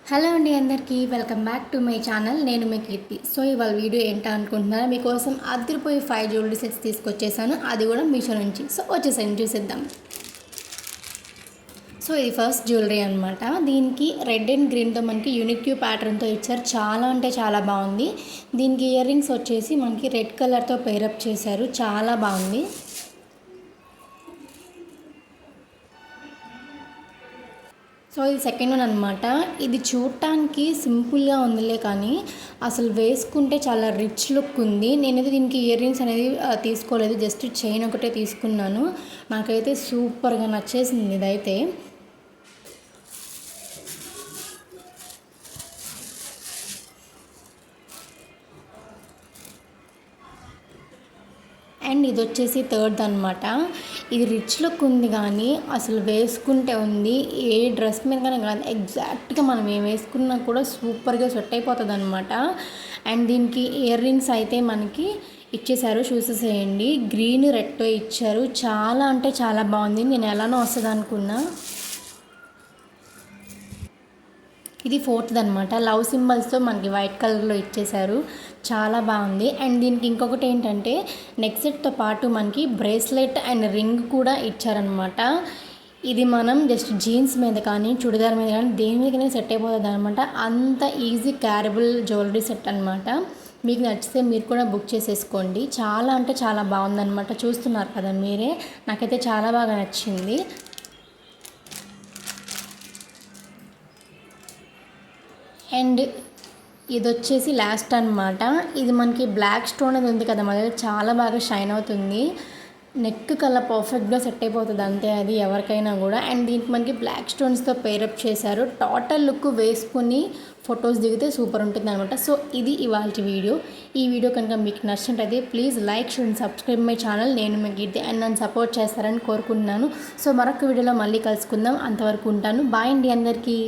Hello అండి అందరికీ welcome back to my channel. నేను మీ కీర్తి. సో ఇవాళ వీడియో ఏంటా అనుకుంటున్నారా, మీకోసం అదిరిపోయి 5 జ్యువెలరీ సెట్స్ తీసుకొచ్చేసాను, అది కూడా మీషో నుంచి. సో వచ్చేసాను, చూసేద్దాం. సో ఇది ఫస్ట్ జ్యువెలరీ అనమాట. దీనికి రెడ్ అండ్ గ్రీన్తో మనకి యూనిక్ ప్యాటర్న్తో ఇచ్చారు. చాలా అంటే చాలా బాగుంది. దీనికి ఇయర్ రింగ్స్ వచ్చేసి మనకి రెడ్ కలర్తో పేరప్ చేశారు, చాలా బాగుంది. సో ఇది సెకండ్ వన్ అనమాట. ఇది చూడటానికి సింపుల్గా ఉందిలే, కానీ అసలు వేసుకుంటే చాలా రిచ్ లుక్ ఉంది. నేనైతే దీనికి ఇయర్ రింగ్స్ అనేది తీసుకోలేదు, జస్ట్ చైన్ ఒకటే తీసుకున్నాను. నాకైతే సూపర్గా నచ్చేసింది ఇదైతే. అండ్ ఇది వచ్చేసి థర్డ్ అనమాట. ఇది రిచ్ లుక్ ఉంది, కానీ అసలు వేసుకుంటే ఉంది ఏ డ్రెస్ మీద కానీ కాదు, ఎగ్జాక్ట్గా మనం ఏం వేసుకున్నా కూడా సూపర్గా సెట్ అయిపోతుంది అనమాట. అండ్ దీనికి ఇయర్ రింగ్స్ అయితే మనకి ఇచ్చేసారు, చూసేసేయండి. గ్రీన్ రెడ్తో ఇచ్చారు, చాలా అంటే చాలా బాగుంది. నేను ఎలానో వస్తుంది అనుకున్నా. ఇది ఫోర్త్ అనమాట. లవ్ సింబల్స్తో మనకి వైట్ కలర్లో ఇచ్చేసారు, చాలా బాగుంది. అండ్ దీనికి ఇంకొకటి ఏంటంటే నెక్ సెట్తో పాటు మనకి బ్రేస్లెట్ అండ్ రింగ్ కూడా ఇచ్చారనమాట. ఇది మనం జస్ట్ జీన్స్ మీద కానీ చుడిదార్ మీద కానీ దేని మీదకైనా సెట్ అయిపోతుంది అనమాట. అంత ఈజీ క్యారబుల్ జ్యువెలరీ సెట్ అనమాట. మీకు నచ్చితే మీరు కూడా బుక్ చేసేసుకోండి. చాలా అంటే చాలా బాగుందన్నమాట. చూస్తున్నారు కదా మీరే, నాకైతే చాలా బాగా నచ్చింది. అండ్ ఇది వచ్చేసి లాస్ట్ అనమాట. ఇది మనకి బ్లాక్ స్టోన్ అది ఉంది కదా, మన చాలా బాగా షైన్ అవుతుంది. నెక్ కల్లా పర్ఫెక్ట్గా సెట్ అయిపోతుంది అంతే, అది ఎవరికైనా కూడా. అండ్ దీనికి మనకి బ్లాక్ స్టోన్స్తో పేరప్ చేశారు. టోటల్ లుక్ వేసుకుని ఫొటోస్ దిగితే సూపర్ ఉంటుంది అనమాట. సో ఇది ఇవాళ వీడియో. ఈ వీడియో కనుక మీకు నచ్చినట్టయితే please like, share and subscribe my channel. నేను మీకు కీర్తి, అండ్ నన్ను సపోర్ట్ చేస్తారని కోరుకుంటున్నాను. సో మరొక వీడియోలో మళ్ళీ కలుసుకుందాం. అంతవరకు ఉంటాను. బాయ్ అండి అందరికీ.